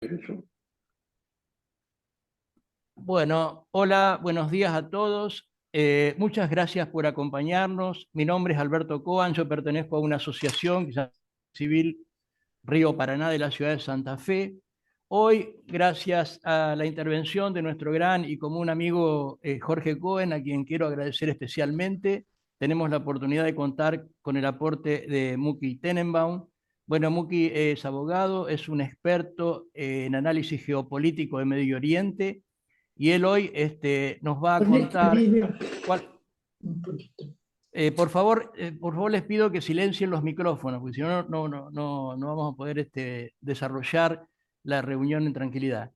Eso. Bueno, hola, buenos días a todos. Muchas gracias por acompañarnos. Mi nombre es Alberto Coan, yo pertenezco a una asociación que se llama Civil Río Paraná de la ciudad de Santa Fe. Hoy, gracias a la intervención de nuestro gran y común amigo Jorge Cohen, a quien quiero agradecer especialmente, tenemos la oportunidad de contar con el aporte de Muki Tenenbaum. Bueno, Muki es abogado, es un experto en análisis geopolítico de Medio Oriente y él hoy nos va a Conecta el contar vídeo cuál. un poquito. Por favor les pido que silencien los micrófonos, porque si no, no vamos a poder desarrollar la reunión en tranquilidad.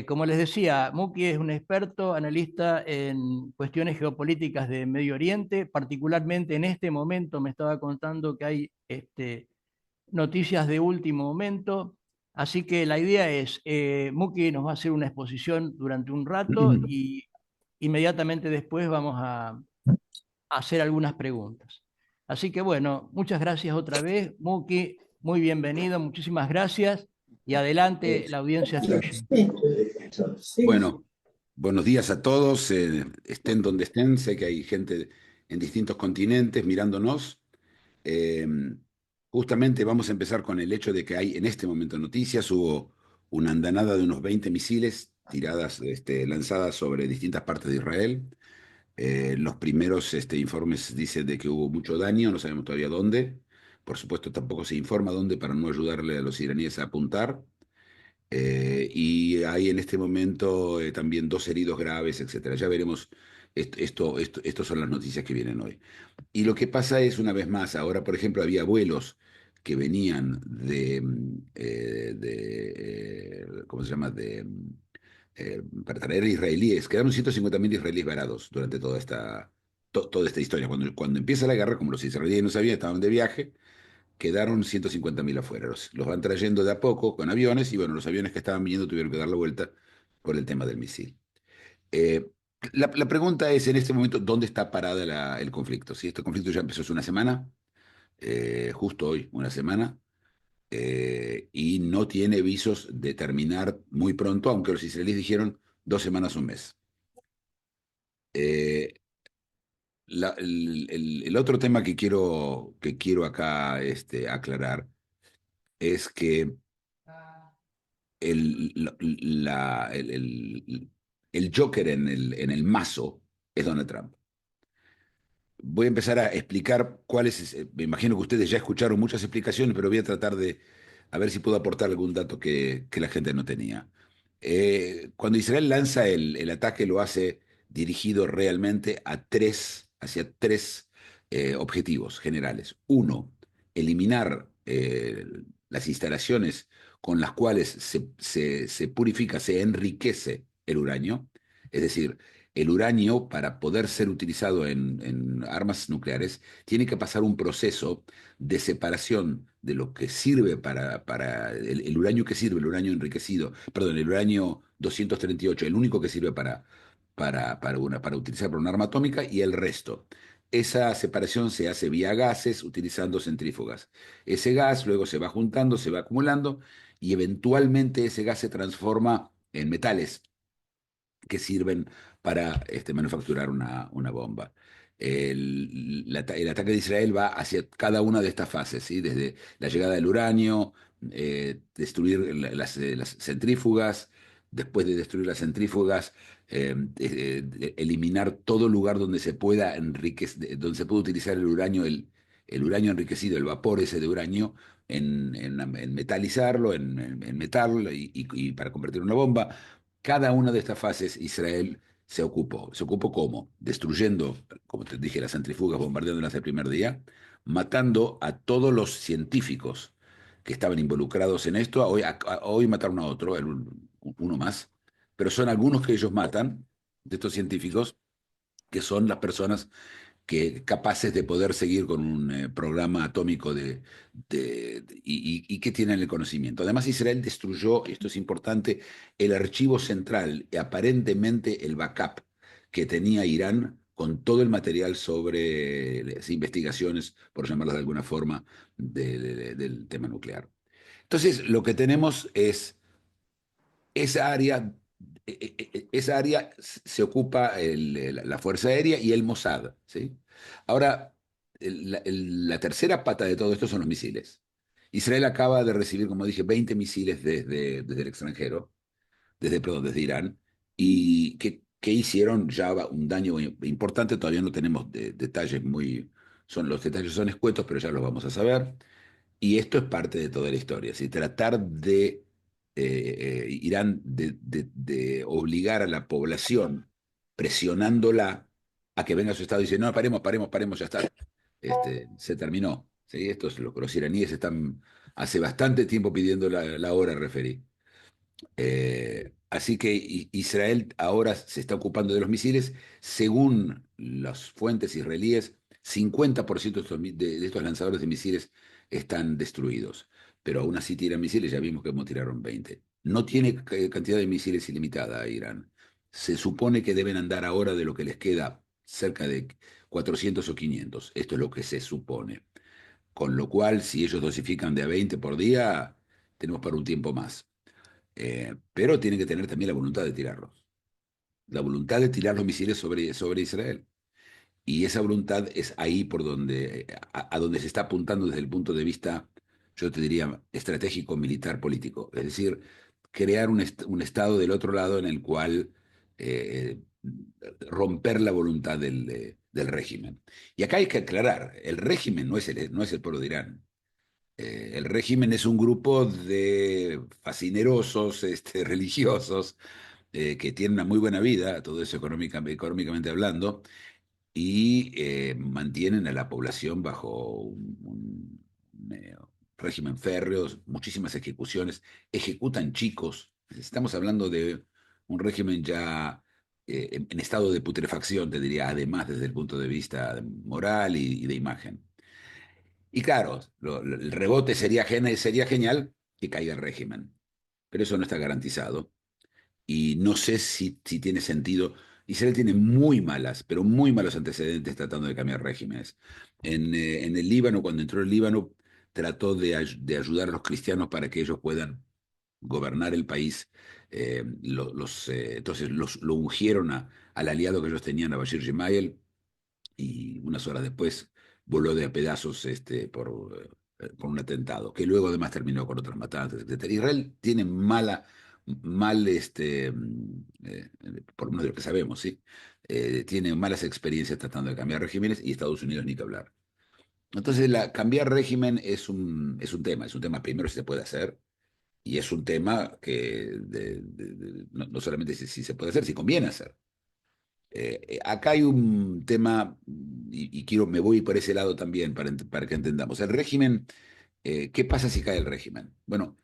Como les decía, Muki es un experto analista en cuestiones geopolíticas de Medio Oriente. Particularmente en este momento me estaba contando que hay noticias de último momento. Así que la idea es, Muki nos va a hacer una exposición durante un rato y inmediatamente después vamos a hacer algunas preguntas. Así que bueno, muchas gracias otra vez, Muki, muy bienvenido, muchísimas gracias y adelante, la audiencia es tuya. Sí. Bueno, buenos días a todos, estén donde estén, sé que hay gente en distintos continentes mirándonos. Eh, Justamente vamos a empezar con el hecho de que hay en este momento noticias, hubo una andanada de unos 20 misiles tiradas, lanzadas sobre distintas partes de Israel. Los primeros informes dicen de que hubo mucho daño, no sabemos todavía dónde. Por supuesto, tampoco se informa dónde para no ayudarle a los iraníes a apuntar. Y hay en este momento también dos heridos graves, etcétera. Ya veremos, estos son las noticias que vienen hoy. Y lo que pasa es, una vez más, ahora, por ejemplo, había vuelos que venían ¿cómo se llama? Para traer israelíes. Quedaron 150.000 israelíes varados durante toda esta historia. Cuando empieza la guerra, como los israelíes no sabían, estaban de viaje, quedaron 150.000 afuera. Los van trayendo de a poco con aviones y bueno, los aviones que estaban viniendo tuvieron que dar la vuelta por el tema del misil. Eh, la pregunta es en este momento, ¿dónde está parada el conflicto? Si este conflicto ya empezó hace una semana, justo hoy, una semana, y no tiene visos de terminar muy pronto, aunque los israelíes dijeron 2 semanas o un mes. Eh, el otro tema que quiero acá aclarar es que el, el Joker en el mazo es Donald Trump. Voy a empezar a explicar cuáles, me imagino que ustedes ya escucharon muchas explicaciones, pero voy a tratar de a ver si puedo aportar algún dato que la gente no tenía. Cuando Israel lanza el ataque, lo hace dirigido realmente hacia tres objetivos generales. Uno, eliminar las instalaciones con las cuales se purifica, se enriquece el uranio, es decir, el uranio, para poder ser utilizado en armas nucleares, tiene que pasar un proceso de separación de lo que sirve para el uranio que sirve, el uranio enriquecido, perdón, el uranio 238, el único que sirve para utilizar para una arma atómica, y el resto. Esa separación se hace vía gases utilizando centrífugas. Ese gas luego se va juntando, se va acumulando y eventualmente ese gas se transforma en metales que sirven para manufacturar una bomba. El ataque de Israel va hacia cada una de estas fases, ¿sí? Desde la llegada del uranio, destruir las centrífugas, después de destruir las centrífugas, eliminar todo lugar donde se pueda donde se pueda utilizar el uranio, el uranio enriquecido, el vapor ese de uranio, en metalizarlo, en metal y para convertirlo en una bomba. Cada una de estas fases Israel se ocupó. ¿Se ocupó cómo? Destruyendo, como te dije, las centrifugas, bombardeándolas el primer día, matando a todos los científicos que estaban involucrados en esto. Hoy mataron a otro, uno más, pero son algunos que ellos matan, de estos científicos, que son las personas capaces de poder seguir con un programa atómico y que tienen el conocimiento. Además, Israel destruyó, y esto es importante, el archivo central, y aparentemente el backup que tenía Irán con todo el material sobre las investigaciones, por llamarlas de alguna forma, del tema nuclear. Entonces, lo que tenemos es esa área, esa área se ocupa la Fuerza Aérea y el Mossad, ¿sí? Ahora, la tercera pata de todo esto son los misiles. Israel acaba de recibir, como dije, 20 misiles desde el extranjero, perdón, desde Irán, y que hicieron ya un daño importante. Todavía no tenemos detalles los detalles son escuetos, pero ya los vamos a saber. Y esto es parte de toda la historia. Si tratar de Irán de obligar a la población, presionándola a que venga a su estado y dice, no, paremos, paremos, paremos, ya está. Se terminó. ¿Sí? Esto es lo que los iraníes están hace bastante tiempo pidiendo la hora, referí. Así que Israel ahora se está ocupando de los misiles. Según las fuentes israelíes, 50% de estos lanzadores de misiles están destruidos. Pero aún así tiran misiles, ya vimos que tiraron 20. No tiene cantidad de misiles ilimitada Irán. Se supone que deben andar ahora de lo que les queda cerca de 400 o 500. Esto es lo que se supone. Con lo cual, si ellos dosifican de a 20 por día, tenemos para un tiempo más. Pero tienen que tener también la voluntad de tirarlos. La voluntad de tirar los misiles sobre Israel. Y esa voluntad es ahí por donde, a donde se está apuntando desde el punto de vista, yo te diría, estratégico, militar, político. Es decir, crear un Estado del otro lado en el cual eh, romper la voluntad del régimen. Y acá hay que aclarar, el régimen no es el pueblo de Irán. El régimen es un grupo de fascinerosos, religiosos, que tienen una muy buena vida, todo eso económicamente hablando, y mantienen a la población bajo un régimen férreo, muchísimas ejecuciones, ejecutan chicos. Estamos hablando de un régimen ya en estado de putrefacción, te diría, además desde el punto de vista moral y de imagen. Y claro, el rebote sería genial que caiga el régimen, pero eso no está garantizado. Y no sé si tiene sentido. Israel tiene muy malas, pero muy malos antecedentes tratando de cambiar regímenes. En el Líbano, cuando entró el Líbano, trató de ayudar a los cristianos para que ellos puedan gobernar el país. Entonces lo ungieron al aliado que ellos tenían, a Bashir Gemayel, y unas horas después voló de a pedazos por un atentado, que luego además terminó con otras matanzas, etcétera. Israel tiene mal, por lo menos de lo que sabemos, ¿sí? Tiene malas experiencias tratando de cambiar regímenes y Estados Unidos ni que hablar. Entonces, cambiar régimen es un tema primero si se puede hacer, y es un tema que no solamente si se puede hacer, si conviene hacer. Acá hay un tema, y me voy por ese lado también para que entendamos. El régimen, ¿qué pasa si cae el régimen? Bueno,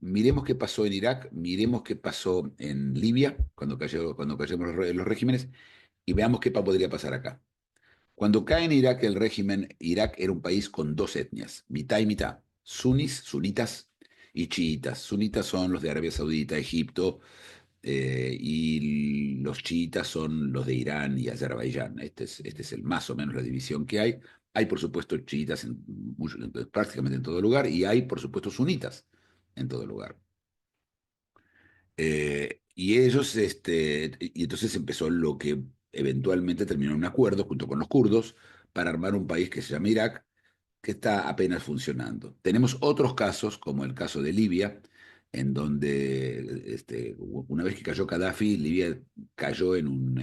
miremos qué pasó en Irak, miremos qué pasó en Libia, cuando cayeron los regímenes, y veamos qué podría pasar acá. Cuando cae en Irak el régimen, Irak era un país con dos etnias, mitad y mitad, sunitas y chiitas. Sunitas son los de Arabia Saudita, Egipto, y los chiitas son los de Irán y Azerbaiyán. Este es el más o menos la división que hay. Hay, por supuesto, chiitas prácticamente en todo lugar y hay, por supuesto, sunitas en todo lugar. Y ellos, y entonces empezó lo que eventualmente terminó en un acuerdo junto con los kurdos para armar un país que se llama Irak, que está apenas funcionando. Tenemos otros casos, como el caso de Libia, en donde una vez que cayó Gaddafi, Libia cayó en un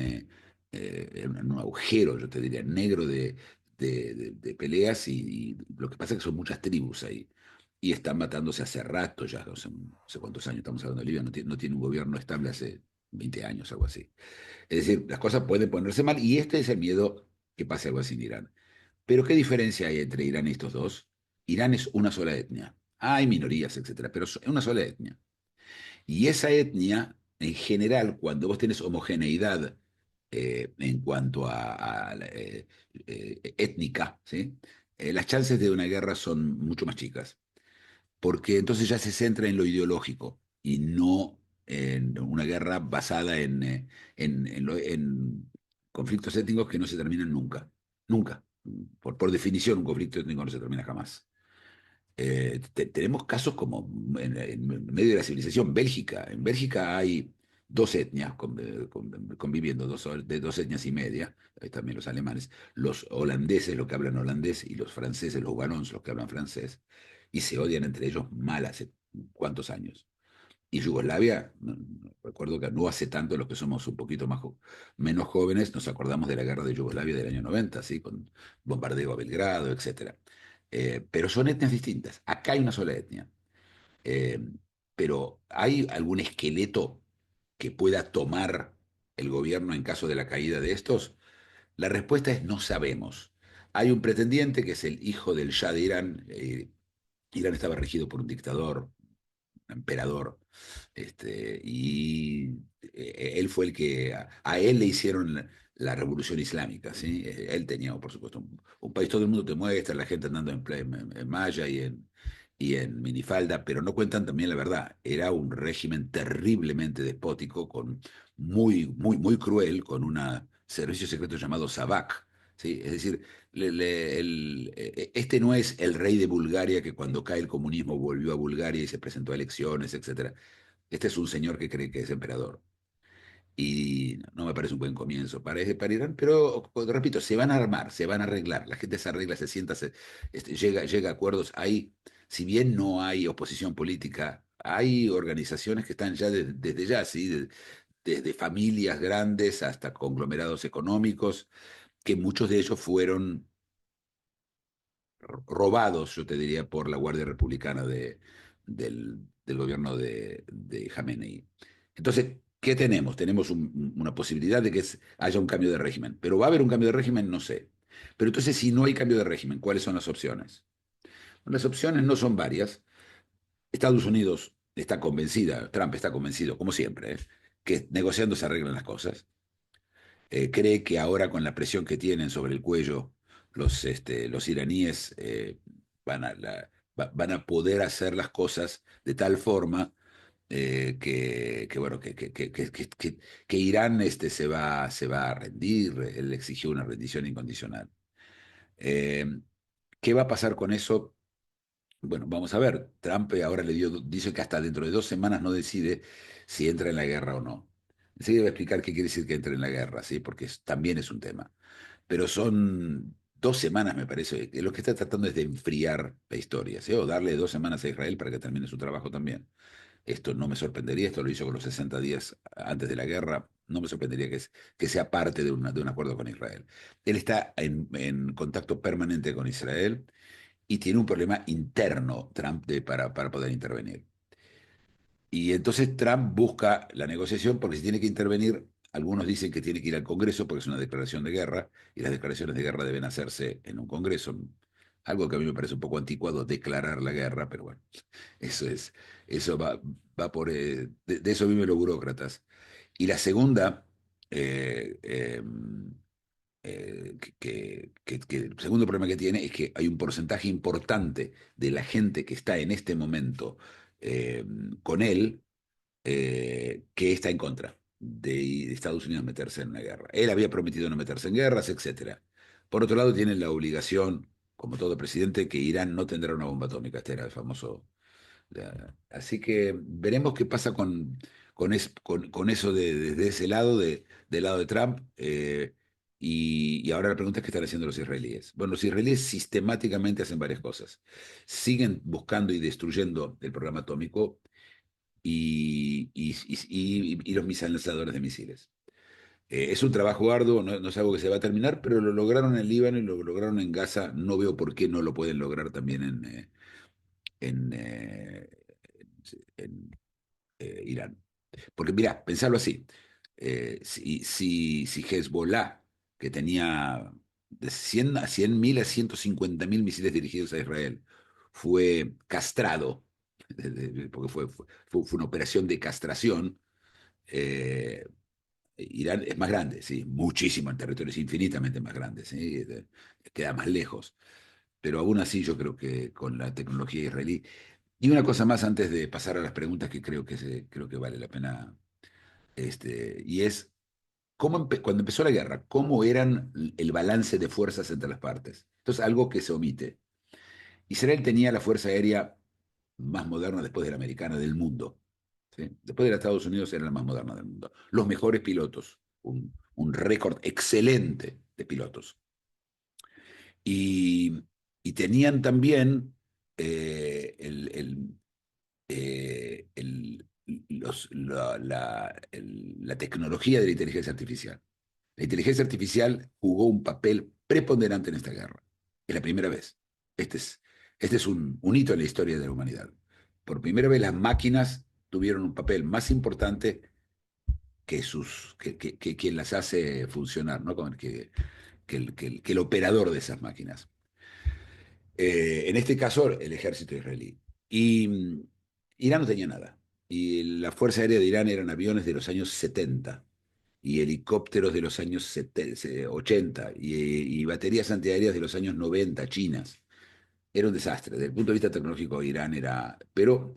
agujero, yo te diría, negro de peleas, y lo que pasa es que son muchas tribus ahí. Y están matándose hace rato ya, no sé cuántos años estamos hablando de Libia, no tiene un gobierno estable hace 20 años, algo así. Es decir, las cosas pueden ponerse mal y este es el miedo que pase algo así en Irán. Pero ¿qué diferencia hay entre Irán y estos dos? Irán es una sola etnia. Hay minorías, etcétera, pero es una sola etnia. Y esa etnia, en general, cuando vos tenés homogeneidad en cuanto a étnica, ¿sí? Las chances de una guerra son mucho más chicas, porque entonces ya se centra en lo ideológico y no en una guerra basada en conflictos étnicos que no se terminan nunca. Nunca. Por definición, un conflicto étnico no se termina jamás. Tenemos casos como en medio de la civilización, Bélgica. En Bélgica hay dos etnias conviviendo, de dos etnias y media, hay también los alemanes, los holandeses, los que hablan holandés, y los franceses, los wallons, los que hablan francés, y se odian entre ellos mal hace cuántos años. Y Yugoslavia, recuerdo que no hace tanto, los que somos un poquito menos jóvenes, nos acordamos de la guerra de Yugoslavia del año 90, ¿sí? Con bombardeo a Belgrado, etcétera. Pero son etnias distintas. Acá hay una sola etnia. Eh, pero ¿hay algún esqueleto que pueda tomar el gobierno en caso de la caída de estos? La respuesta es no sabemos. Hay un pretendiente que es el hijo del Shah de Irán. Irán estaba regido por un dictador, un emperador, y él fue el que a él le hicieron la revolución islámica, ¿sí? Él tenía, por supuesto, un país, todo el mundo te muestra, la gente andando en malla y en minifalda, pero no cuentan también la verdad. Era un régimen terriblemente despótico, muy cruel, con un servicio secreto llamado Savak, ¿sí? Es decir, este no es el rey de Bulgaria que cuando cae el comunismo volvió a Bulgaria y se presentó a elecciones, etcétera. Este es un señor que cree que es emperador. Y no me parece un buen comienzo para Irán, pero repito, se van a armar, se van a arreglar. La gente se arregla, se sienta, llega a acuerdos. Si bien no hay oposición política, hay organizaciones que están ya desde ya, ¿sí? Desde familias grandes hasta conglomerados económicos, que muchos de ellos fueron robados, yo te diría, por la Guardia Republicana del gobierno de Jamenei. Entonces, ¿qué tenemos? Tenemos una posibilidad de que haya un cambio de régimen, pero ¿va a haber un cambio de régimen? No sé. Pero entonces, si no hay cambio de régimen, ¿cuáles son las opciones? Las opciones no son varias. Estados Unidos está convencida, Trump está convencido, como siempre, que negociando se arreglan las cosas. Cree que ahora con la presión que tienen sobre el cuello los iraníes, van a poder hacer las cosas de tal forma, bueno, que Irán se va a rendir. Él exigió una rendición incondicional. Eh, ¿Qué va a pasar con eso? Bueno, vamos a ver. Trump ahora dice que hasta dentro de 2 semanas no decide si entra en la guerra o no. Enseguida voy a explicar qué quiere decir que entre en la guerra, ¿sí? Porque también es un tema. Pero son 2 semanas, me parece, que lo que está tratando es de enfriar la historia, ¿sí? O darle 2 semanas a Israel para que termine su trabajo también. Esto no me sorprendería, esto lo hizo con los 60 días antes de la guerra, no me sorprendería que sea parte de un acuerdo con Israel. Él está en contacto permanente con Israel y tiene un problema interno, Trump, para poder intervenir. Y entonces Trump busca la negociación porque si tiene que intervenir, algunos dicen que tiene que ir al Congreso porque es una declaración de guerra y las declaraciones de guerra deben hacerse en un Congreso. Algo que a mí me parece un poco anticuado, declarar la guerra, pero bueno, eso es, eso va por, de eso viven los burócratas. Y la segunda, eh, eh, que el segundo problema que tiene es que hay un porcentaje importante de la gente que está en este momento eh, con él, que está en contra de Estados Unidos meterse en una guerra. Él había prometido no meterse en guerras, etcétera. Por otro lado, tiene la obligación, como todo presidente, que Irán no tendrá una bomba atómica. Este era el famoso. Así que veremos qué pasa con eso desde ese lado, del lado de Trump. Y ahora la pregunta es qué están haciendo los israelíes. Bueno, los israelíes sistemáticamente hacen varias cosas. Siguen buscando y destruyendo el programa atómico y los misiles lanzadores de misiles. Es un trabajo arduo, no es algo que se va a terminar, pero lo lograron en Líbano y lo lograron en Gaza. No veo por qué no lo pueden lograr también en, eh, en Irán. Porque mira, pensarlo así, si Hezbollah, que tenía de 100.000 a 150.000 misiles dirigidos a Israel, fue castrado, porque fue una operación de castración. eh, Irán es más grande, sí, muchísimo, el territorio es infinitamente más grande, sí, queda más lejos. Pero aún así yo creo que con la tecnología israelí. Y una cosa más antes de pasar a las preguntas que creo que vale la pena, y es cuando empezó la guerra, cómo eran el balance de fuerzas entre las partes. Entonces, algo que se omite. Israel tenía la fuerza aérea más moderna después de la americana del mundo. ¿Sí? Después de los Estados Unidos era la más moderna del mundo. Los mejores pilotos, un récord excelente de pilotos. Y, y tenían también la tecnología de la inteligencia artificial. La inteligencia artificial jugó un papel preponderante en esta guerra. Es la primera vez. Este es, este es un hito en la historia de la humanidad. Por primera vez las máquinas tuvieron un papel más importante que quien las hace funcionar, ¿no? Que el operador de esas máquinas. En este caso, el ejército israelí. Y Irán no tenía nada. Y la Fuerza Aérea de Irán eran aviones de los años 70 y helicópteros de los años 80 y baterías antiaéreas de los años 90 chinas. Era un desastre. Desde el punto de vista tecnológico, Irán era... Pero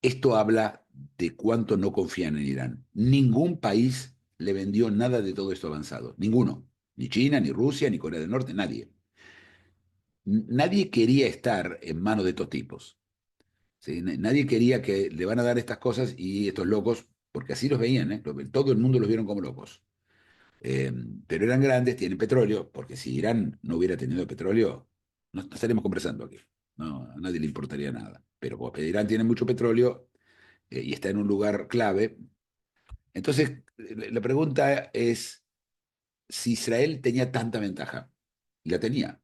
esto habla de cuánto no confían en Irán. Ningún país le vendió nada de todo esto avanzado. Ninguno. Ni China, ni Rusia, ni Corea del Norte, nadie. Nadie quería estar en manos de estos tipos. ¿Sí? Nadie quería que le van a dar estas cosas y estos locos, porque así los veían, ¿eh? Todo el mundo los vieron como locos. Eh, pero eran grandes, tienen petróleo, porque si Irán no hubiera tenido petróleo, no estaríamos conversando aquí. No, a nadie le importaría nada. Pero como Irán tiene mucho petróleo y está en un lugar clave, entonces la pregunta es si Israel tenía tanta ventaja. Y la tenía.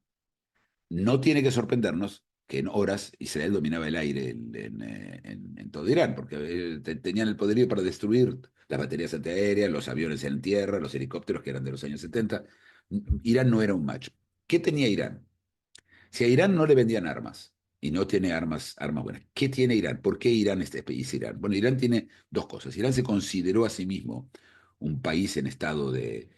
No tiene que sorprendernos que en horas Israel dominaba el aire en todo Irán, porque tenían el poderío para destruir las baterías antiaéreas, los aviones en tierra, los helicópteros que eran de los años 70. Irán no era un macho. ¿Qué tenía Irán? Si a Irán no le vendían armas, y no tiene armas buenas, ¿qué tiene Irán? ¿Por qué Irán es Irán? Bueno, Irán tiene dos cosas. Irán se consideró a sí mismo un país en estado de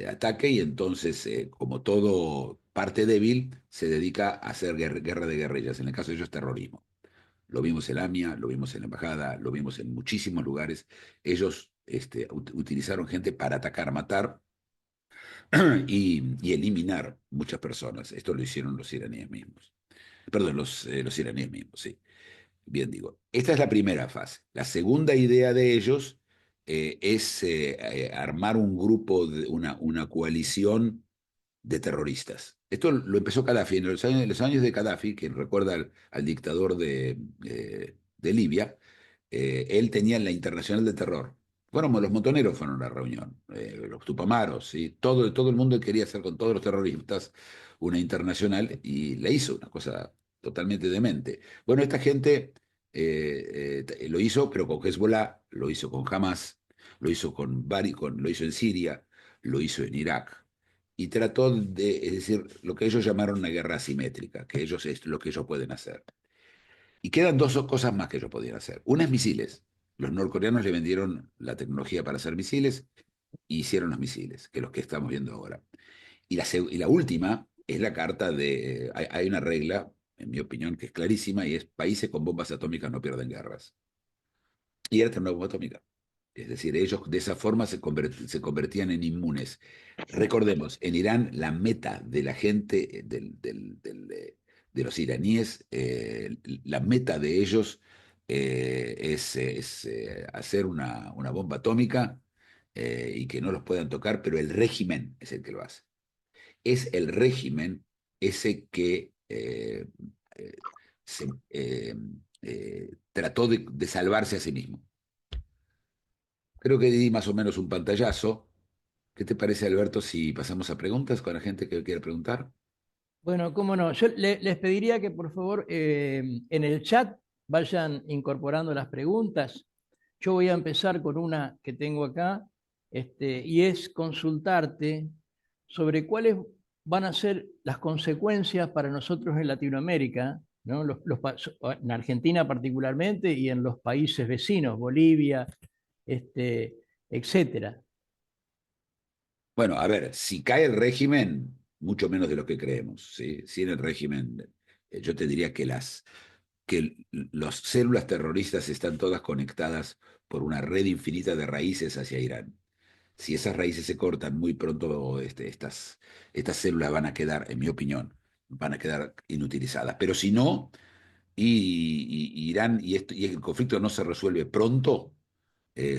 ataque y entonces, como todo parte débil, se dedica a hacer guerra de guerrillas. En el caso de ellos, terrorismo. Lo vimos en AMIA, lo vimos en la embajada, lo vimos en muchísimos lugares. Ellos utilizaron gente para atacar, matar y eliminar muchas personas. Esto lo hicieron los iraníes mismos. Perdón, los iraníes mismos, sí. Bien digo. Esta es la primera fase. La segunda idea de ellos es armar un grupo, una coalición de terroristas. Esto lo empezó Gaddafi en los años de Gaddafi, que recuerda al dictador de Libia. Él tenía la Internacional de Terror. Bueno, los montoneros fueron a la reunión, los tupamaros, ¿sí? Todo el mundo quería hacer con todos los terroristas una internacional y la hizo, una cosa totalmente demente. Bueno, esta gente lo hizo, pero con Hezbollah, lo hizo con Hamas, lo hizo lo hizo en Siria, lo hizo en Irak y trató de, es decir, lo que ellos llamaron una guerra asimétrica, que ellos es lo que ellos pueden hacer. Y quedan dos cosas más que ellos podían hacer. Una es misiles. Los norcoreanos le vendieron la tecnología para hacer misiles y hicieron los misiles, que los que estamos viendo ahora. Y la última es la carta de... Hay una regla, en mi opinión, que es clarísima y es países con bombas atómicas no pierden guerras. Y era una bomba atómica. Es decir, ellos de esa forma se convertían en inmunes. Recordemos, en Irán la meta de la gente, de los iraníes, la meta de ellos es hacer una bomba atómica y que no los puedan tocar, pero el régimen es el que lo hace. Es el régimen ese que eh, se, trató de salvarse a sí mismo. Creo que di más o menos un pantallazo. ¿Qué te parece, Alberto, si pasamos a preguntas con la gente que quiere preguntar? Bueno, cómo no. Yo les pediría que por favor en el chat vayan incorporando las preguntas. Yo voy a empezar con una que tengo acá, y es consultarte sobre cuáles van a ser las consecuencias para nosotros en Latinoamérica, ¿no? En Argentina particularmente y en los países vecinos, Bolivia, etcétera. Bueno, a ver, si cae el régimen, mucho menos de lo que creemos, ¿sí? Si en el régimen, yo te diría que las células terroristas están todas conectadas por una red infinita de raíces hacia Irán. Si esas raíces se cortan, muy pronto estas células van a quedar, en mi opinión, van a quedar inutilizadas. Pero si no, y Irán y el conflicto no se resuelve pronto,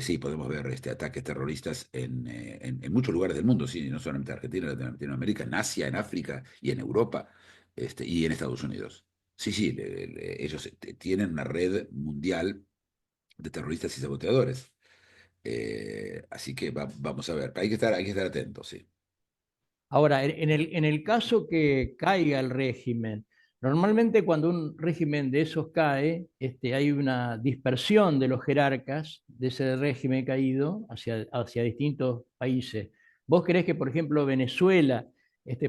sí, podemos ver ataques terroristas en muchos lugares del mundo, sí, no solamente en Argentina, en Latinoamérica, en Asia, en África y en Europa, y en Estados Unidos. Sí, sí, ellos tienen una red mundial de terroristas y saboteadores. Así que vamos a ver, hay que estar atentos, sí. Ahora, en el caso que caiga el régimen, normalmente cuando un régimen de esos cae, hay una dispersión de los jerarcas de ese régimen caído hacia distintos países. ¿Vos creés que, por ejemplo, Venezuela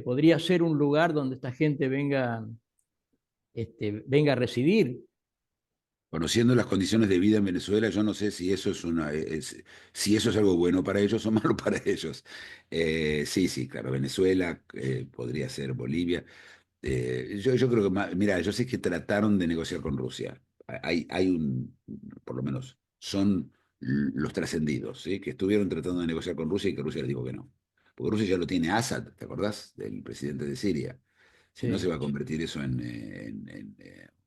podría ser un lugar donde esta gente venga a residir? Conociendo las condiciones de vida en Venezuela, yo no sé si eso si eso es algo bueno para ellos o malo para ellos. Sí, sí, claro, Venezuela, podría ser Bolivia. Yo creo que, mira, yo sé que trataron de negociar con Rusia. Hay por lo menos, son los trascendidos, ¿sí? Que estuvieron tratando de negociar con Rusia y que Rusia les dijo que no. Porque Rusia ya lo tiene Assad, ¿te acordás? Del presidente de Siria. Si no, se Sí. va a convertir eso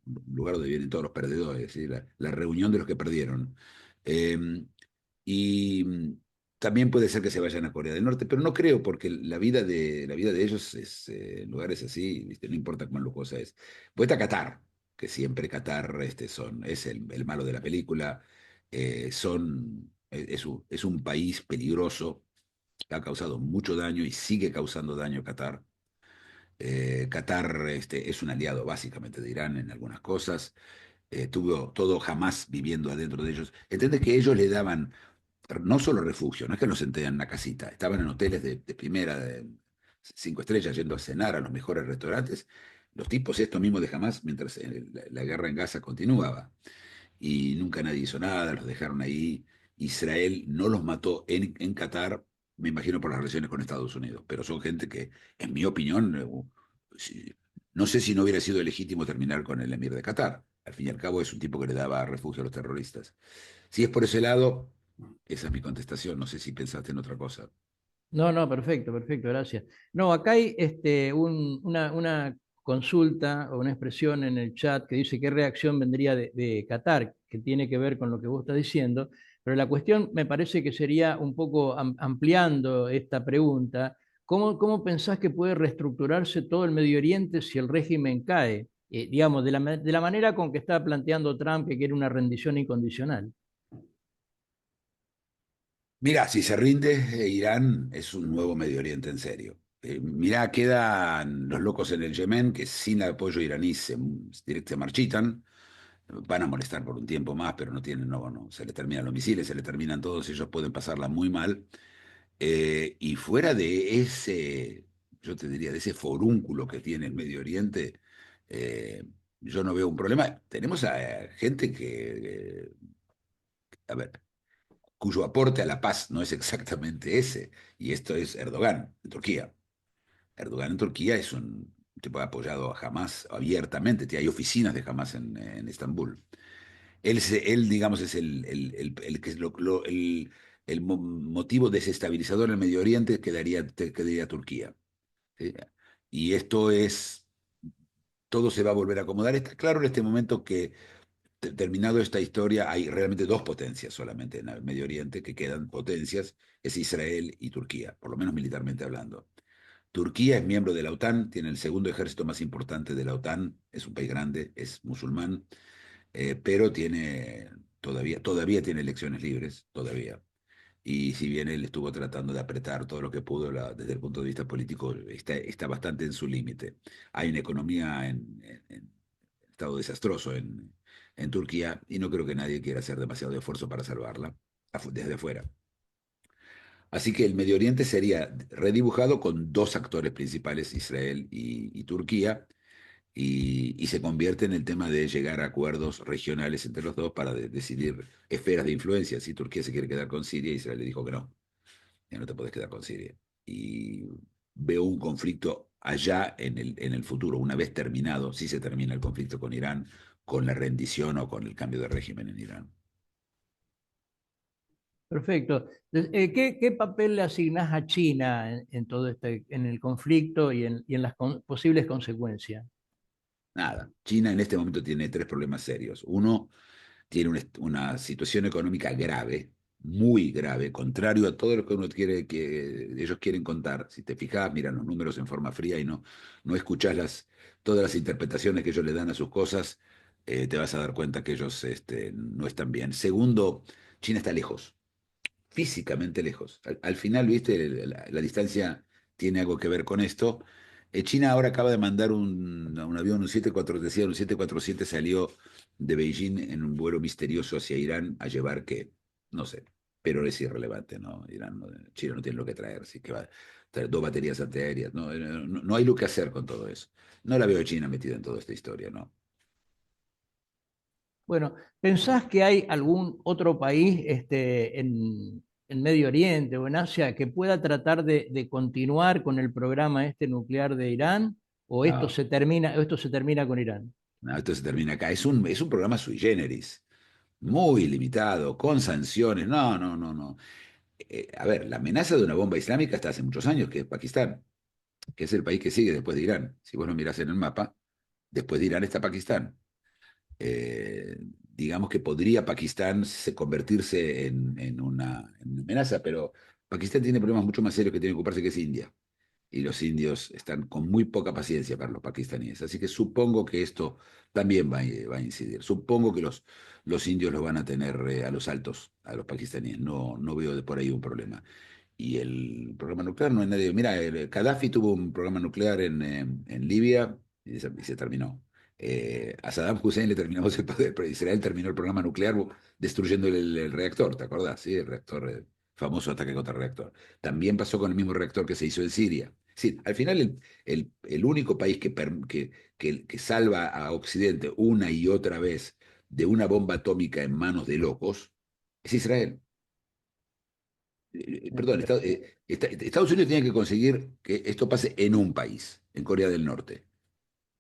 un lugar donde vienen todos los perdedores, ¿sí? La reunión de los que perdieron. Eh, y también puede ser que se vayan a Corea del Norte, pero no creo, porque la vida de ellos es en lugares así, ¿viste? No importa cuán lujosa es. Pues está Qatar, que siempre Qatar es el malo de la película. Es un país peligroso, que ha causado mucho daño y sigue causando daño a Qatar. Qatar es un aliado básicamente de Irán en algunas cosas. Tuvo todo jamás viviendo adentro de ellos. Entiende que ellos le daban no solo refugio, no es que nos sentían en una casita, estaban en hoteles de primera, de 5 estrellas, yendo a cenar a los mejores restaurantes. Los tipos, estos mismos de Hamas, mientras la guerra en Gaza continuaba. Y nunca nadie hizo nada, los dejaron ahí. Israel no los mató en Qatar, me imagino por las relaciones con Estados Unidos, pero son gente que, en mi opinión, no sé si no hubiera sido legítimo terminar con el emir de Qatar. Al fin y al cabo es un tipo que le daba refugio a los terroristas. Si es por ese lado, esa es mi contestación. No sé si pensaste en otra cosa. No, no, perfecto, perfecto, gracias. No, acá hay una consulta o una expresión en el chat que dice qué reacción vendría de Qatar, que tiene que ver con lo que vos estás diciendo, pero la cuestión me parece que sería un poco ampliando esta pregunta, ¿cómo pensás que puede reestructurarse todo el Medio Oriente si el régimen cae? Digamos, de la manera con que está planteando Trump, que quiere una rendición incondicional. Mira, si se rinde, Irán es un nuevo Medio Oriente en serio. Mirá, quedan los locos en el Yemen que sin apoyo iraní se marchitan. Van a molestar por un tiempo más, pero no tienen, no, se les terminan los misiles, se les terminan todos, ellos pueden pasarla muy mal. Y fuera de yo te diría, de ese forúnculo que tiene el Medio Oriente, eh, yo no veo un problema. Tenemos a gente a ver, cuyo aporte a la paz no es exactamente ese, y esto es Erdogan en Turquía. Erdogan en Turquía es un tipo apoyado a Hamas abiertamente, hay oficinas de Hamas en Estambul. Él, digamos, es el que es el motivo desestabilizador en el Medio Oriente quedaría Turquía. ¿Sí? Y todo se va a volver a acomodar. Está claro en este momento que terminado esta historia, hay realmente dos potencias solamente en el Medio Oriente que quedan potencias, es Israel y Turquía, por lo menos militarmente hablando. Turquía es miembro de la OTAN, tiene el segundo ejército más importante de la OTAN, es un país grande, es musulmán, pero todavía tiene elecciones libres, todavía. Y si bien él estuvo tratando de apretar todo lo que pudo desde el punto de vista político, está bastante en su límite. Hay una economía en estado desastroso en Turquía y no creo que nadie quiera hacer demasiado esfuerzo para salvarla desde afuera. Así que el Medio Oriente sería redibujado con dos actores principales, Israel y Turquía, y se convierte en el tema de llegar a acuerdos regionales entre los dos para decidir esferas de influencia. Si Turquía se quiere quedar con Siria, Israel le dijo que no, ya no te puedes quedar con Siria. Y veo un conflicto allá en el futuro, una vez terminado, si se termina el conflicto con Irán, con la rendición o con el cambio de régimen en Irán. Perfecto. ¿Qué papel le asignás a China en todo este, en el conflicto y en las posibles consecuencias? Nada. China en este momento tiene tres problemas serios. Uno, tiene una situación económica grave, muy grave, contrario a todo lo que uno quiere que ellos quieren contar. Si te fijas, miran los números en forma fría y no escuchás todas las interpretaciones que ellos le dan a sus cosas, te vas a dar cuenta que ellos no están bien. Segundo, China está lejos, físicamente lejos. Al final, viste, la distancia tiene algo que ver con esto. China ahora acaba de mandar un avión, un 747, decía, un 747 salió de Beijing en un vuelo misterioso hacia Irán a llevar que, no sé, pero es irrelevante, ¿no? China no tiene lo que traer, así que va a traer dos baterías antiaéreas, no hay lo que hacer con todo eso. No la veo a China metida en toda esta historia, ¿no? Bueno, ¿pensás que hay algún otro país en Medio Oriente o en Asia que pueda tratar de continuar con el programa este nuclear de Irán? ¿O No, esto se termina con Irán? no, esto se termina acá. Es un programa sui generis, muy limitado, con sanciones. No, no, no, no. A ver, la amenaza de una bomba islámica está hace muchos años, que es Pakistán, que es el país que sigue después de Irán. Si vos lo mirás en el mapa, después de Irán está Pakistán. Digamos que podría Pakistán convertirse en una amenaza, pero Pakistán tiene problemas mucho más serios que tiene que ocuparse, que es India. Y los indios están con muy poca paciencia para los pakistaníes. Así que supongo que esto también va a incidir. Supongo que los indios los van a tener a los altos, a los pakistaníes. No veo de por ahí un problema. Y el programa nuclear no hay nadie. Mira, Gaddafi tuvo un programa nuclear en Libia y se terminó. A Saddam Hussein le terminamos el poder, pero Israel terminó el programa nuclear destruyendo el reactor, ¿te acordás? Sí, el reactor, famoso ataque contra el reactor. También pasó con el mismo reactor que se hizo en Siria. Sí, al final el único país que salva a Occidente una y otra vez de una bomba atómica en manos de locos es Israel. Perdón, Estados Unidos tiene que conseguir que esto pase en un país, en Corea del Norte.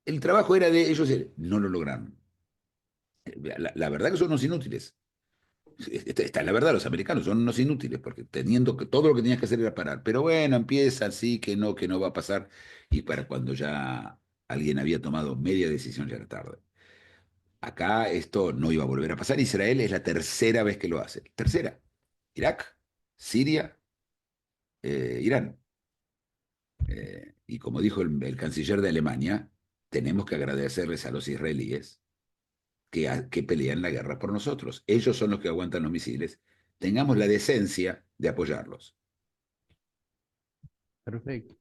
El trabajo era de ellos, no lo lograron. La verdad que son unos inútiles. Está la verdad, los americanos son unos inútiles, porque teniendo que todo lo que tenías que hacer era parar. Pero bueno, empieza así, que no va a pasar. Y para cuando ya alguien había tomado media decisión, ya era tarde. Acá esto no iba a volver a pasar. Israel es la tercera vez que lo hace. Tercera. Irak, Siria, Irán. Y como dijo el canciller de Alemania, tenemos que agradecerles a los israelíes que pelean la guerra por nosotros. Ellos son los que aguantan los misiles. Tengamos la decencia de apoyarlos. Perfecto.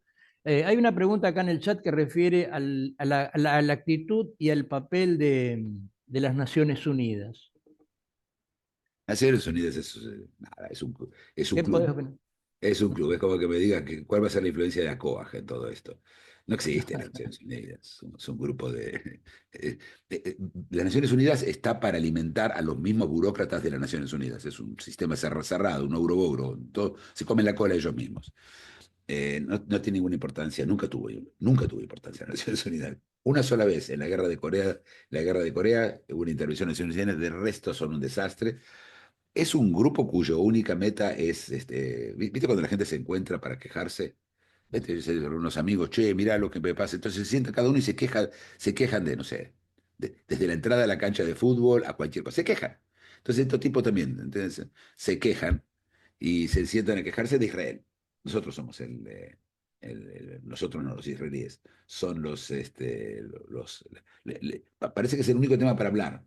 Hay una pregunta acá en el chat que refiere a la actitud y al papel de las Naciones Unidas. Naciones Unidas nada, es un ¿Qué podés club. opinar? Es un club. Es como que me diga cuál va a ser la influencia de ACOAG en todo esto. No existe las Naciones Unidas. Es un grupo de, las Naciones Unidas está para alimentar a los mismos burócratas de las Naciones Unidas. Es un sistema cerrado, un ouro. Todo, se comen la cola ellos mismos. No tiene ninguna importancia, nunca tuvo importancia en las Naciones Unidas. Una sola vez en la guerra de Corea hubo una intervención en las Naciones Unidas, del resto son un desastre. Es un grupo cuyo única meta es, ¿viste cuando la gente se encuentra para quejarse? Viste, unos amigos, che, mirá lo que me pasa. Entonces se sienta cada uno y se quejan de, no sé, desde la entrada a la cancha de fútbol a cualquier cosa. Se quejan. Entonces estos tipos también, entonces, se quejan y se sientan a quejarse de Israel. Nosotros somos nosotros no, los israelíes, son parece que es el único tema para hablar.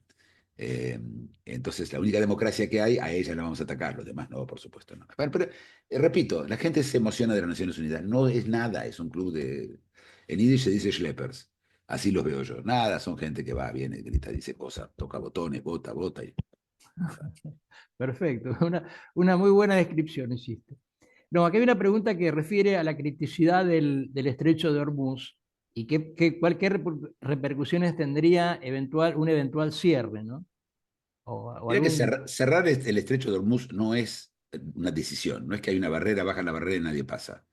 Eh, entonces, la única democracia que hay, a ella la vamos a atacar, los demás no, por supuesto no. Pero, repito, la gente se emociona de las Naciones Unidas, no es nada, es un club en Yiddish se dice schleppers, así los veo yo, nada, son gente que va, viene, grita, dice cosas, toca botones, vota y nada. Perfecto. Una muy buena descripción hiciste. No, aquí hay una pregunta que refiere a la criticidad del estrecho de Hormuz y qué repercusiones tendría un eventual cierre, ¿no? O Mira que algún. cerrar el estrecho de Hormuz no es una decisión, no es que hay una barrera, baja la barrera y nadie pasa.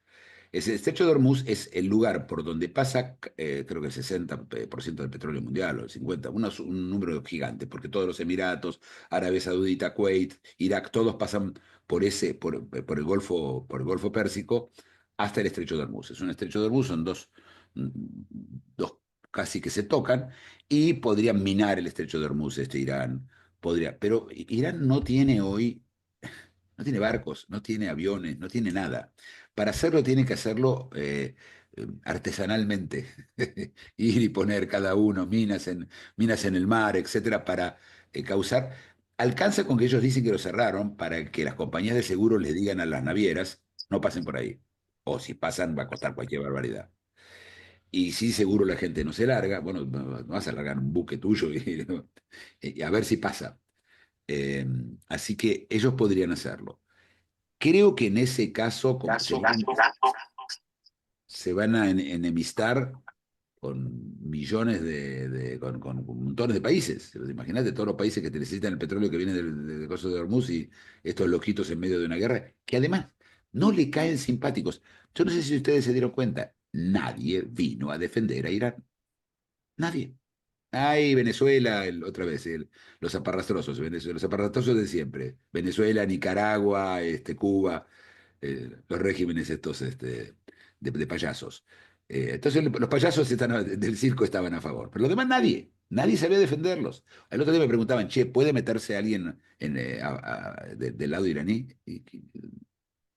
El estrecho de Hormuz es el lugar por donde pasa, creo que el 60% del petróleo mundial, o el 50%, un número gigante, porque todos los Emiratos, Arabia Saudita, Kuwait, Irak, todos pasan por por el Golfo Pérsico hasta el estrecho de Hormuz. Es un estrecho de Hormuz, son dos casi que se tocan, y podrían minar el estrecho de Hormuz, Irán, podría, pero Irán no tiene hoy, no tiene barcos, no tiene aviones, no tiene nada. Para hacerlo tiene que hacerlo artesanalmente, ir y poner cada uno minas en el mar, etcétera, para causar. Alcanza con que ellos dicen que lo cerraron para que las compañías de seguro le digan a las navieras, no pasen por ahí. O si pasan, va a costar cualquier barbaridad. Y sí, seguro la gente no se larga. Bueno, no vas a largar un buque tuyo y a ver si pasa. Eh, Así que ellos podrían hacerlo. Creo que en ese caso, como se van a enemistar con millones con montones de países. Imagínate todos los países que te necesitan el petróleo que viene del coso de Hormuz y estos loquitos en medio de una guerra, que además no le caen simpáticos. Yo no sé si ustedes se dieron cuenta, nadie vino a defender a Irán. Nadie. Ay, Venezuela, otra vez, los aparrastrosos, Venezuela, los aparrastrosos de siempre. Venezuela, Nicaragua, Cuba, los regímenes estos de payasos. Entonces los payasos del circo estaban a favor, pero los demás nadie sabía defenderlos. El otro día me preguntaban, che, ¿puede meterse alguien del lado iraní?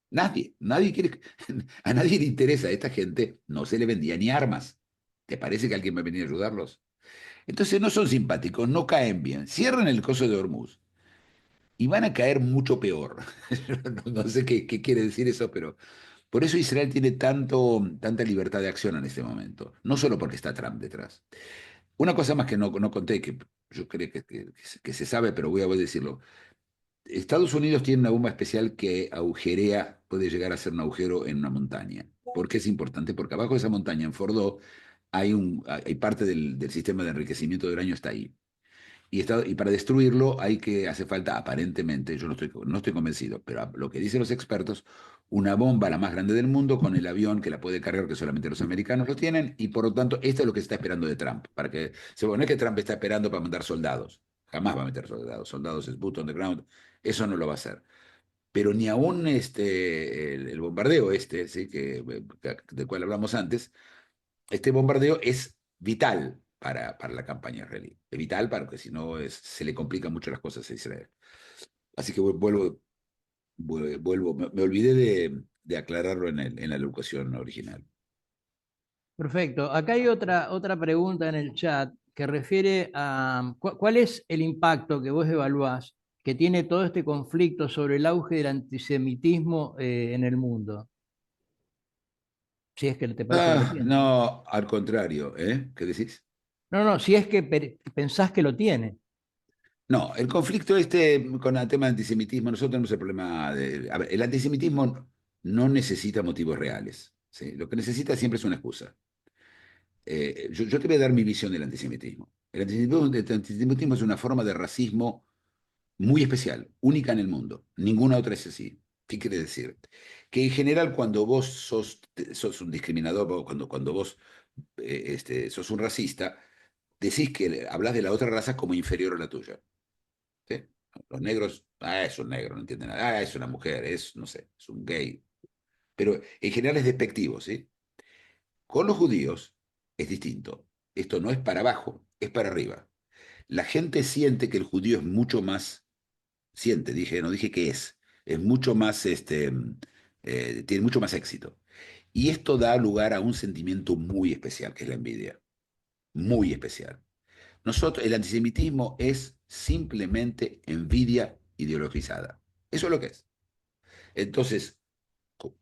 Nadie quiere, a nadie le interesa, a esta gente no se le vendía ni armas. ¿Te parece que alguien va a venir a ayudarlos? Entonces no son simpáticos, no caen bien. Cierran el coso de Hormuz y van a caer mucho peor. No sé qué quiere decir eso, pero por eso Israel tiene tanta libertad de acción en este momento. No solo porque está Trump detrás. Una cosa más que no conté, que yo creo que se sabe, pero voy a decirlo. Estados Unidos tiene una bomba especial que agujerea, puede llegar a ser un agujero en una montaña. ¿Por qué es importante? Porque abajo de esa montaña, en Fordo, hay parte del sistema de enriquecimiento de uranio está ahí. Y para destruirlo hace falta, aparentemente, yo no estoy convencido, pero lo que dicen los expertos, una bomba la más grande del mundo con el avión que la puede cargar, que solamente los americanos lo tienen, y por lo tanto, esto es lo que se está esperando de Trump. No es que Trump está esperando para mandar soldados, jamás va a meter soldados es boot on the ground, eso no lo va a hacer. Pero ni aún el bombardeo ¿sí? Del cual hablamos antes, este bombardeo es vital para la campaña israelí. Es vital porque si no se le complican mucho las cosas a Israel. Así que me olvidé de aclararlo en la locución original. Perfecto. Acá hay otra pregunta en el chat que refiere a cuál es el impacto que vos evaluás que tiene todo este conflicto sobre el auge del antisemitismo en el mundo. Si es que te parece que lo tiene. No, al contrario, ¿eh? ¿Qué decís? No, no, si es que pensás que lo tiene. No, el conflicto con el tema del antisemitismo, nosotros tenemos el problema a ver, el antisemitismo no necesita motivos reales, ¿sí? Lo que necesita siempre es una excusa. Yo te voy a dar mi visión del antisemitismo. El antisemitismo es una forma de racismo muy especial, única en el mundo. Ninguna otra es así. ¿Qué quiere decir? Que en general cuando vos sos un discriminador, cuando vos sos un racista, decís que hablas de la otra raza como inferior a la tuya. ¿Sí? Los negros, es un negro, no entiende nada. Es una mujer, no sé, es un gay. Pero en general es despectivo, ¿sí? Con los judíos es distinto. Esto no es para abajo, es para arriba. La gente siente que el judío es mucho más, no dije que es mucho más, tiene mucho más éxito. Y esto da lugar a un sentimiento muy especial, que es la envidia, muy especial. El antisemitismo es simplemente envidia ideologizada. Eso es lo que es. Entonces, como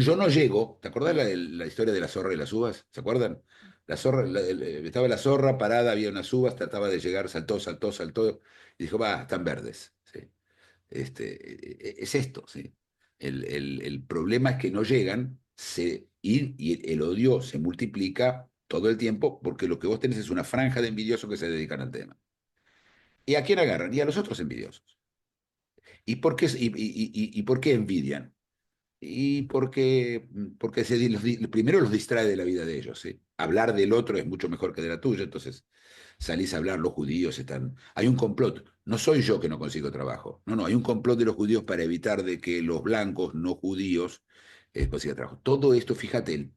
yo no llego, ¿te acordás la historia de la zorra y las uvas? ¿Se acuerdan? La zorra, estaba la zorra parada, había unas uvas, trataba de llegar, saltó, y dijo, va, están verdes. ¿Sí? Es esto, ¿sí? El problema es que no llegan y el odio se multiplica todo el tiempo porque lo que vos tenés es una franja de envidiosos que se dedican al tema. ¿Y a quién agarran? Y a los otros envidiosos. ¿Y por qué envidian? Y porque primero los distrae de la vida de ellos, ¿sí? Hablar del otro es mucho mejor que de la tuya, entonces salís a hablar, los judíos están... Hay un complot, no soy yo que no consigo trabajo, no, hay un complot de los judíos para evitar de que los blancos no judíos consigan trabajo. Todo esto, fíjate,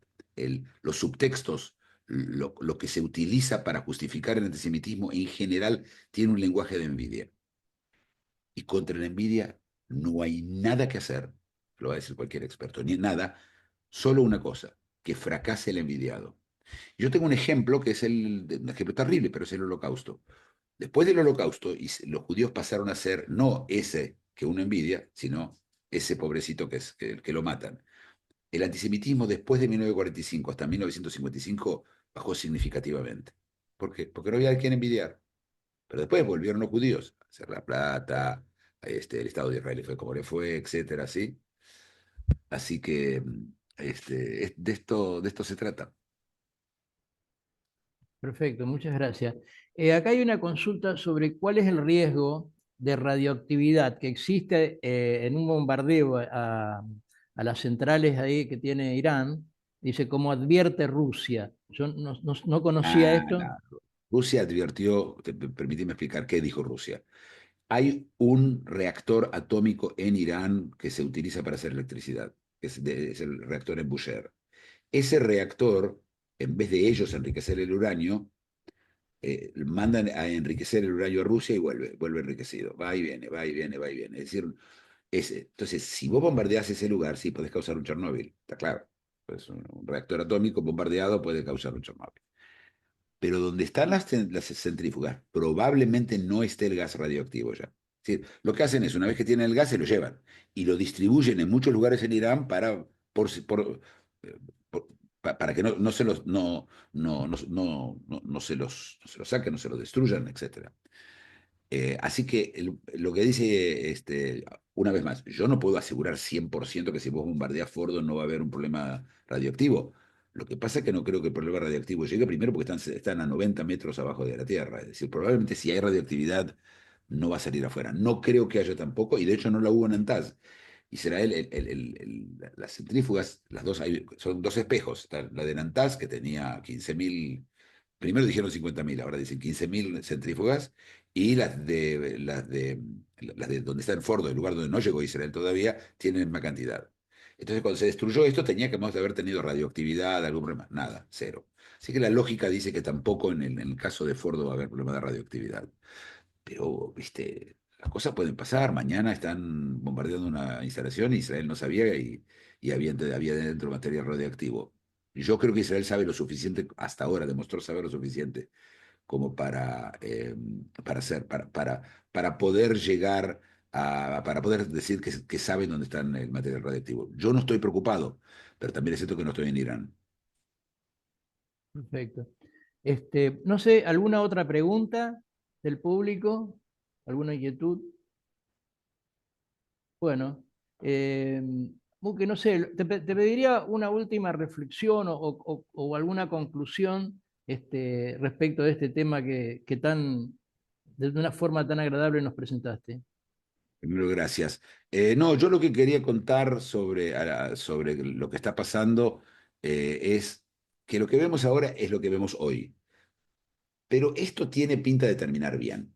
los subtextos, lo que se utiliza para justificar el antisemitismo en general tiene un lenguaje de envidia. Y contra la envidia no hay nada que hacer, lo va a decir cualquier experto, ni nada, solo una cosa, que fracase el envidiado. Yo tengo un ejemplo que es un ejemplo terrible, pero es el holocausto. Después del holocausto, los judíos pasaron a ser no ese que uno envidia, sino ese pobrecito que lo matan. El antisemitismo después de 1945 hasta 1955 bajó significativamente. ¿Por qué? Porque no había a quien envidiar. Pero después volvieron los judíos a hacer la plata, el Estado de Israel fue como le fue, etcétera, ¿sí? Así que de esto se trata. Perfecto, muchas gracias. Acá hay una consulta sobre cuál es el riesgo de radioactividad que existe en un bombardeo a las centrales ahí que tiene Irán. Dice, como advierte Rusia. Yo no conocía Ah, esto. no. Rusia advirtió, permíteme explicar qué dijo Rusia. Hay un reactor atómico en Irán que se utiliza para hacer electricidad, es el reactor en Bushehr. Ese reactor, en vez de ellos enriquecer el uranio, mandan a enriquecer el uranio a Rusia y vuelve enriquecido. Va y viene, va y viene, va y viene. Es decir, entonces, si vos bombardeás ese lugar, sí podés causar un Chernóbil, está claro. Pues un reactor atómico bombardeado puede causar un Chernóbil. Pero donde están las centrífugas, probablemente no esté el gas radioactivo ya. Es decir, lo que hacen es, una vez que tienen el gas, se lo llevan y lo distribuyen en muchos lugares en Irán eh, por- para que no se los, no se los saquen, no se los destruyan, etcétera. Así que lo que dice, una vez más, yo no puedo asegurar 100% que si vos bombardeás Fordo no va a haber un problema radioactivo. Lo que pasa es que no creo que el problema radioactivo llegue primero porque están a 90 metros abajo de la Tierra. Es decir, probablemente si hay radioactividad no va a salir afuera. No creo que haya tampoco, y de hecho no la hubo en Antares. Israel, las centrífugas, son dos espejos. Está la de Natanz, que tenía 15.000, primero dijeron 50.000, ahora dicen 15.000 centrífugas, y las de donde está en Fordo, el lugar donde no llegó Israel todavía, tienen más cantidad. Entonces, cuando se destruyó esto, teníamos de haber tenido radioactividad, algún problema. Nada, cero. Así que la lógica dice que tampoco en el caso de Fordo va a haber problema de radioactividad. Pero, viste, las cosas pueden pasar. Mañana están bombardeando una instalación y Israel no sabía y había dentro material radioactivo. Y yo creo que Israel sabe lo suficiente, hasta ahora demostró saber lo suficiente como para poder llegar para poder decir que saben dónde está el material radioactivo. Yo no estoy preocupado, pero también es cierto que no estoy en Irán. Perfecto. No sé, ¿alguna otra pregunta del público? ¿Alguna inquietud? Bueno, eh, Buque, no sé, te pediría una última reflexión o alguna conclusión respecto de este tema que de una forma tan agradable nos presentaste. Primero, gracias. No, yo lo que quería contar sobre lo que está pasando es que lo que vemos ahora es lo que vemos hoy. Pero esto tiene pinta de terminar bien.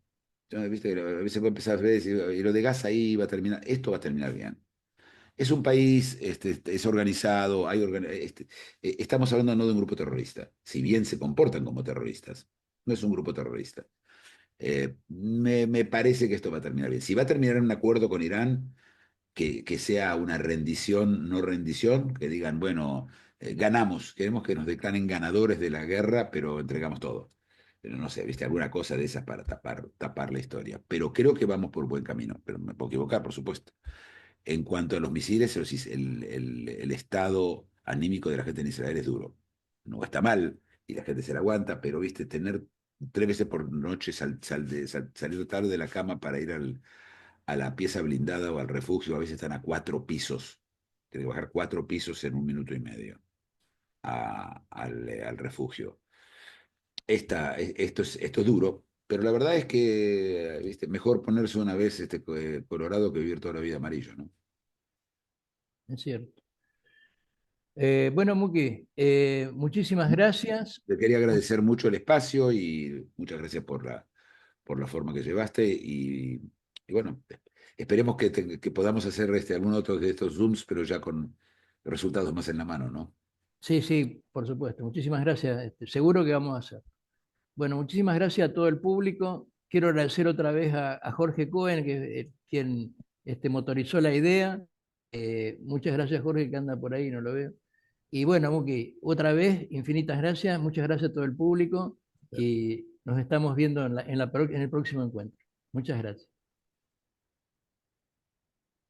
¿Viste? A veces puede empezar a ver y lo de gas ahí va a terminar. Esto va a terminar bien. Es un país, es organizado, estamos hablando no de un grupo terrorista, si bien se comportan como terroristas, no es un grupo terrorista. Me parece que esto va a terminar bien. Si va a terminar en un acuerdo con Irán, que sea una rendición, no rendición, que digan, bueno, ganamos, queremos que nos declaren ganadores de la guerra, pero entregamos todo. Pero no sé, viste, alguna cosa de esas para tapar la historia. Pero creo que vamos por buen camino, pero me puedo equivocar, por supuesto. En cuanto a los misiles, el estado anímico de la gente en Israel es duro. No está mal y la gente se la aguanta, pero viste, tener 3 veces por noche salir tarde de la cama para ir a la pieza blindada o al refugio, a veces están a 4 pisos. Tiene que bajar 4 pisos en 1 minuto y medio al refugio. Esto es duro, pero la verdad es que, viste, mejor ponerse una vez colorado que vivir toda la vida amarillo, ¿no? es cierto. Bueno, Muki, muchísimas gracias. Te quería agradecer mucho el espacio y muchas gracias por la forma que llevaste y bueno, esperemos que podamos hacer algún otro de estos Zooms, pero ya con resultados más en la mano, ¿no? Sí, sí, por supuesto. Muchísimas gracias. Seguro que vamos a hacer. Bueno, muchísimas gracias a todo el público. Quiero agradecer otra vez a Jorge Cohen, que es quien motorizó la idea. Muchas gracias, Jorge, que anda por ahí, no lo veo. Y bueno, Muki, otra vez, infinitas gracias. Muchas gracias a todo el público y nos estamos viendo en el próximo encuentro. Muchas gracias.